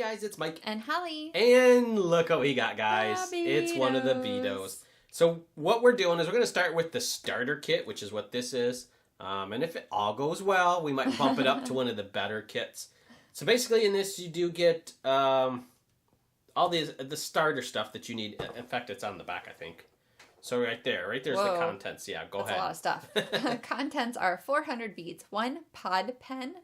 guys, it's Mike. And Holly. And look what we got, guys. It's one of the Beados. So what we're doing is we're going to start with the starter kit, which is what this is. And if it all goes well, we might bump it up to one of the better kits. So basically in this, you do get all the starter stuff that you need. In fact, it's on the back, I think. So right there's the contents. Yeah, go ahead. That's a lot of stuff. Contents are 400 beads, 1 pod pen,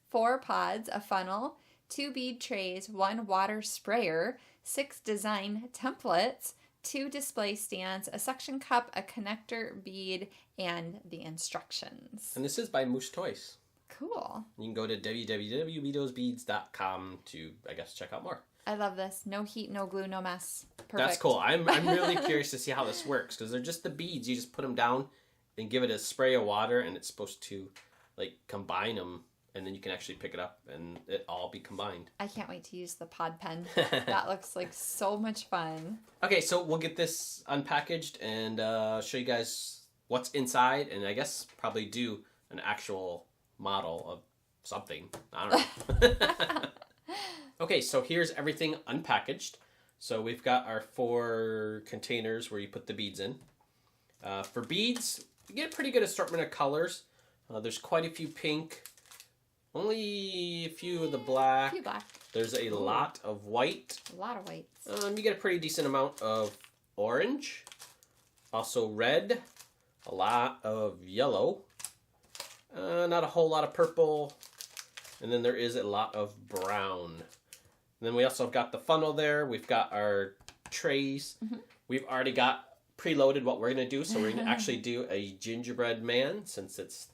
4 pods, a funnel, 2 bead trays, 1 water sprayer, 6 design templates, 2 display stands, a suction cup, a connector bead, and the instructions. And this is by Moose Toys. Cool. You can go to www.beadosbeads.com to, I guess, check out more. I love this. No heat, no glue, no mess. Perfect. That's cool. I'm really curious to see how this works because they're just the beads. You just put them down and give it a spray of water, and it's supposed to like combine them, and then you can actually pick it up and it all be combined. I can't wait to use the pod pen. That looks like so much fun. Okay, so we'll get this unpackaged and show you guys what's inside, and I guess probably do an actual model of something. I don't know. Okay, so here's everything unpackaged. So we've got our 4 containers where you put the beads in. For beads, you get a pretty good assortment of colors. There's quite a few pink, only a few of the black. A few black. There's a lot of white. A lot of whites. You get a pretty decent amount of orange. Also red. A lot of yellow. Not a whole lot of purple. And then there is a lot of brown. And then we also have got the funnel there. We've got our trays. Mm-hmm. We've already got preloaded what we're going to do. So we're going to actually do a gingerbread man since it's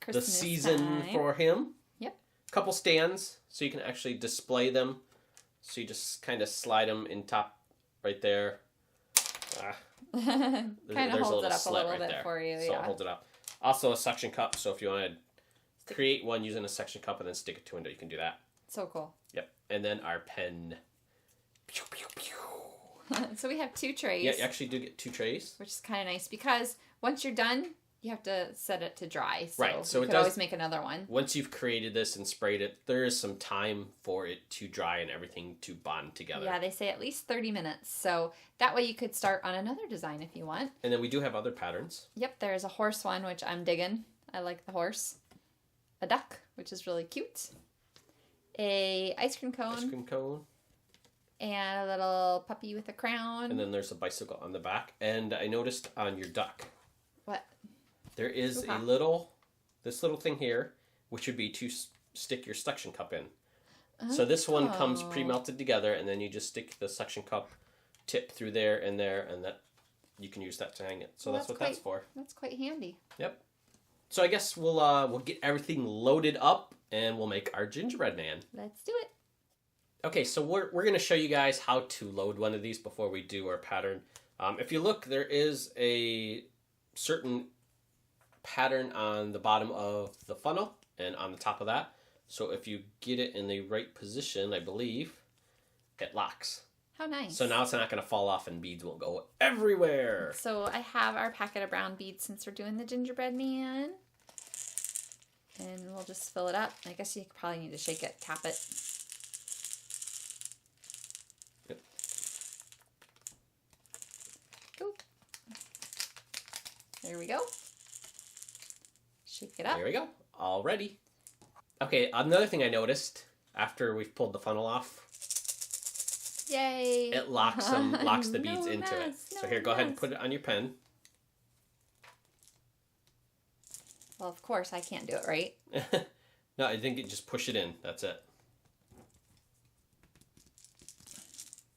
Christmas the season time for him. Yep. A couple stands so you can actually display them. So you just kind of slide them in top right there. Kind of holds it up a little bit for you. So it holds it up. Also a suction cup. So if you want to create one using a suction cup and then stick it to a window, you can do that. So cool. Yep. And then our pen. Pew, pew, pew. So we have 2 trays. Yeah, you actually do get 2 trays. Which is kind of nice because once you're done, you have to set it to dry. So right. So you could always make another one. Once you've created this and sprayed it, there is some time for it to dry and everything to bond together. Yeah, they say at least 30 minutes. So that way you could start on another design if you want. And then we do have other patterns. Yep, there's a horse one, which I'm digging. I like the horse. A duck, which is really cute. A ice cream cone. Ice cream cone. And a little puppy with a crown. And then there's a bicycle on the back. And I noticed on your duck. What? There is this little thing here, which would be to stick your suction cup in. Oh. So this one comes pre-melted together, and then you just stick the suction cup tip through there, and that you can use that to hang it. So that's what that's for. That's quite handy. Yep. So I guess we'll get everything loaded up, and we'll make our gingerbread man. Let's do it. Okay, so we're going to show you guys how to load one of these before we do our pattern. If you look, there is a certain pattern on the bottom of the funnel and on the top of that. So if you get it in the right position, I believe, it locks. How nice. So now it's not going to fall off and beads won't go everywhere. So I have our packet of brown beads since we're doing the gingerbread man. And we'll just fill it up. I guess you probably need to shake it, tap it. Yep. Go. There we go. Shake it up. There we go. All ready. Okay, another thing I noticed after we've pulled the funnel off. Yay. It locks the beads into it. So here, go ahead and put it on your pen. Well, of course, I can't do it, right? No, I think you just push it in. That's it.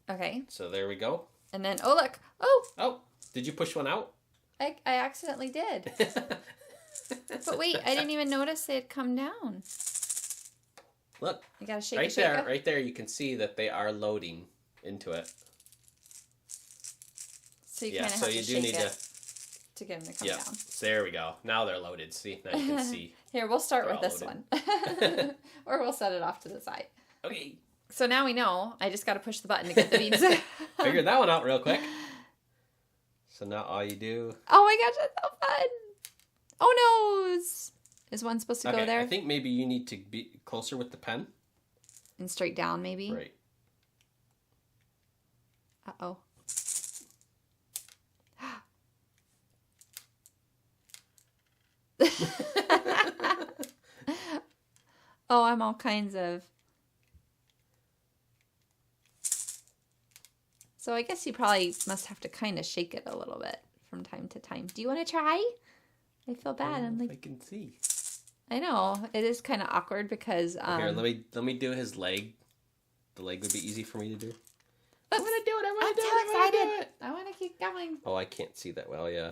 Okay. So there we go. And then, oh, look. Oh! Oh, did you push one out? I accidentally did. But wait, I didn't even notice they had come down. Look. You gotta shake it. Right there, you can see that they are loading into it. So you kind of have to shake it to get them to come down. There we go. Now they're loaded. See, now you can see. Here, we'll start with this one. Or we'll set it off to the side. Okay. So now we know. I just got to push the button to get the beads. Figured that one out real quick. So now all you do... Oh my gosh, that's so fun. Oh no! Is one supposed to go there? I think maybe you need to be closer with the pen. And straight down, maybe? Right. Uh-oh. Oh, I'm all kinds of... So I guess you probably must have to kind of shake it a little bit from time to time. Do you want to try? I feel bad. I'm like, I can see. I know it is kind of awkward because Here, let me do his leg. The leg would be easy for me to do. I want to do it. I want to do it. I'm so excited. I want to keep going. Oh, I can't see that well. Yeah.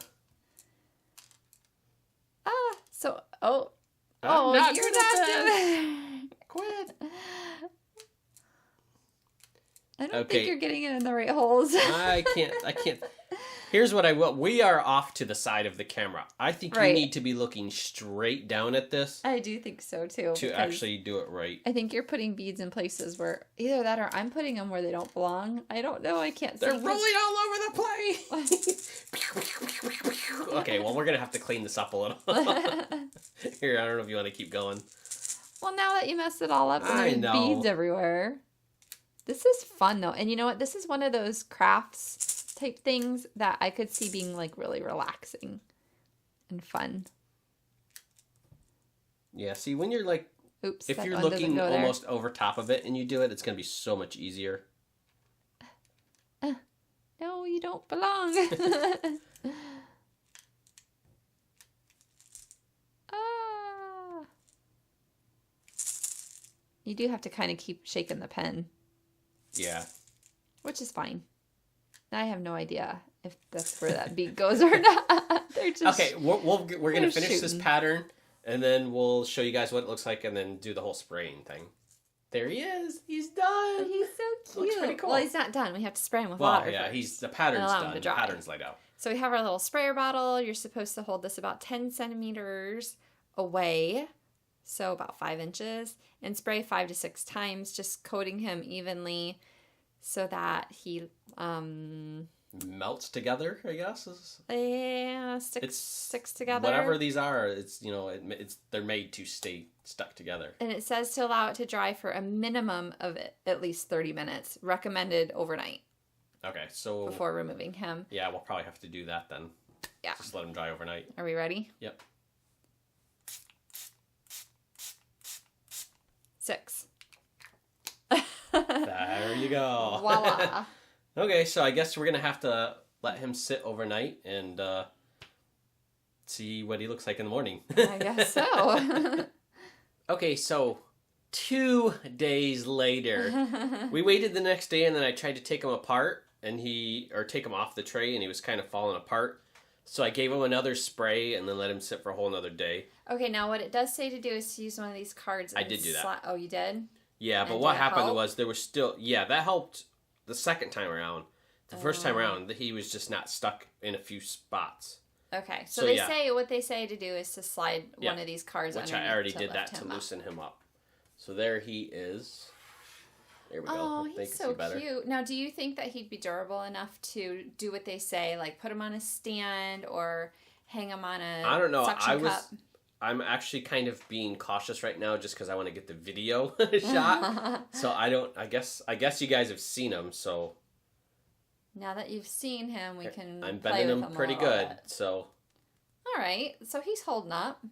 So I'm not you're good not at doing it. Quit. I don't think you're getting it in the right holes. I can't. Here's what I will. We are off to the side of the camera. I think you need to be looking straight down at this. I do think so too. To actually do it right. I think you're putting beads in places where either that or I'm putting them where they don't belong. I don't know. I can't see. They're rolling all over the place. Okay, well, we're going to have to clean this up a little. Here, I don't know if you want to keep going. Well, now that you messed it all up and there's beads everywhere. This is fun, though. And you know what? This is one of those crafts type things that I could see being, like, really relaxing and fun. Yeah, see, when you're, like, oops, if you're looking almost over top of it and you do it, it's going to be so much easier. No, you don't belong. You do have to kind of keep shaking the pen. Yeah. Which is fine. I have no idea if that's where that bead goes or not. They're just okay, we're going to finish this pattern, and then we'll show you guys what it looks like, and then do the whole spraying thing. There he is. He's done. He's so cute. Looks pretty cool. Well, he's not done. We have to spray him with water. Yeah, first the pattern's and allow him done. to The dry. pattern's laid out. So we have our little sprayer bottle. You're supposed to hold this about 10 centimeters away, so about 5 inches, and spray 5 to 6 times, just coating him evenly so that he melts together, I guess. Sticks together. Whatever these are, they're made to stay stuck together. And it says to allow it to dry for a minimum of at least 30 minutes, recommended overnight. Okay, so before removing him. Yeah, we'll probably have to do that then. Yeah. Just let him dry overnight. Are we ready? Yep. 6. There you go. Voila. Okay, so I guess we're going to have to let him sit overnight and see what he looks like in the morning. I guess so. Okay, so 2 days later, we waited the next day, and then I tried to take him apart, or take him off the tray, and he was kind of falling apart. So I gave him another spray and then let him sit for a whole another day. Okay, now what it does say to do is to use one of these cards. I did do that. Oh, you did? Yeah, but what happened was there was still... Yeah, that helped the second time around. The first time around, he was just not stuck in a few spots. Okay, so they say what they say to do is to slide one of these cards underneath. Which I already did that to loosen him up. So there he is. There we go. Oh, he's so cute. Now, do you think that he'd be durable enough to do what they say, like put him on a stand or hang him on a I don't know. suction cup? I'm actually kind of being cautious right now just because I want to get the video shot. So I guess you guys have seen him, so... Now that you've seen him, we can I'm play bending with him pretty good, so... All right, so he's holding up.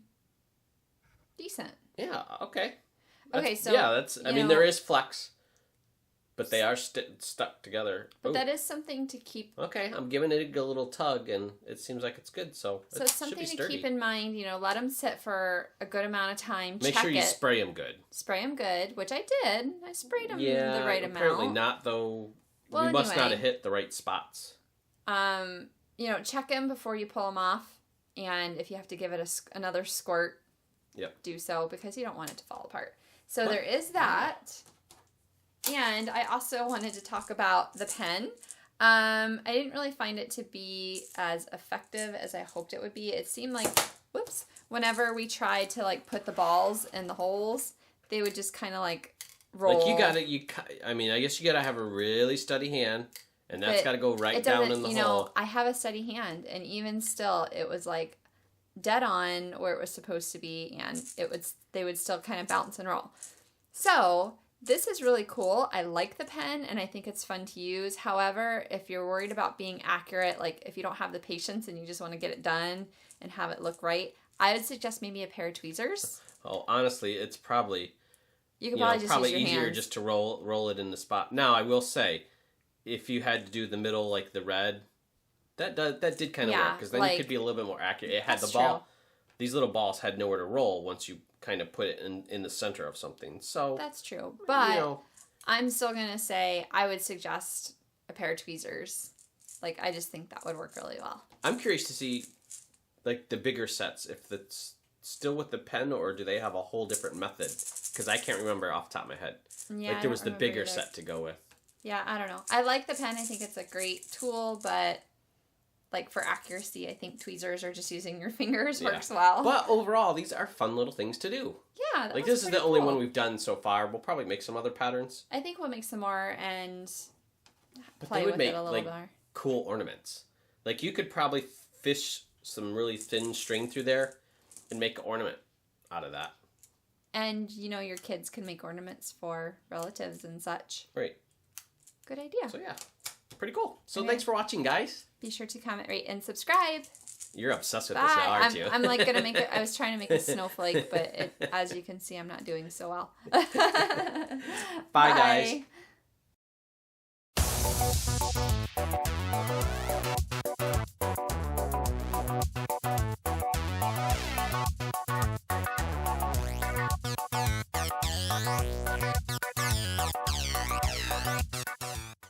Decent. Yeah, okay. Okay, so... Yeah, I mean, there is flex, but they are stuck together. But that is something to keep... Okay, I'm giving it a little tug, and it seems like it's good, so it it's something should be sturdy. to keep in mind. Let him sit for a good amount of time. Make sure you spray him good. Spray him good, which I did. I sprayed him the right amount. Apparently not, though. Well, we must not have hit the right spots. Check him before you pull him off, and if you have to give it another squirt, do so, because you don't want it to fall apart. So there is that. And I also wanted to talk about the pen. I didn't really find it to be as effective as I hoped it would be. It seemed like, whenever we tried to like put the balls in the holes, they would just kind of like roll. Like I guess you gotta have a really steady hand, and that's gotta go right down in the hole. I have a steady hand, and even still, it was like dead on where it was supposed to be, and they would still kind of bounce and roll. So This is really cool. I like the pen and I think it's fun to use. However, if you're worried about being accurate, like if you don't have the patience and you just want to get it done and have it look right, I would suggest maybe a pair of tweezers. Oh, honestly, it's probably You can probably just use your easier hands. just to roll it in the spot. Now, I will say, if you had to do the middle, like the red, that did kind of work, because then you could be a little bit more accurate. It had the ball. True. These little balls had nowhere to roll once you kind of put it in the center of something. So that's true. But I'm still going to say I would suggest a pair of tweezers. Like, I just think that would work really well. I'm curious to see, like, the bigger sets, if it's still with the pen, or do they have a whole different method? Because I can't remember off the top of my head. Yeah, like, there was the bigger set to go with. Yeah, I don't know. I like the pen. I think it's a great tool, but like for accuracy, I think tweezers or just using your fingers works well. But overall, these are fun little things to do. Yeah, like this is the only one we've done so far. We'll probably make some other patterns. I think we'll make some more and play with it a little more. Cool ornaments. Like you could probably fish some really thin string through there and make an ornament out of that. And your kids can make ornaments for relatives and such. Right. Good idea. So yeah, pretty cool. So thanks for watching, guys. Be sure to comment, rate, and subscribe. You're obsessed with this now, aren't you? I'm like gonna make it. I was trying to make a snowflake, but as you can see, I'm not doing so well. Bye, guys.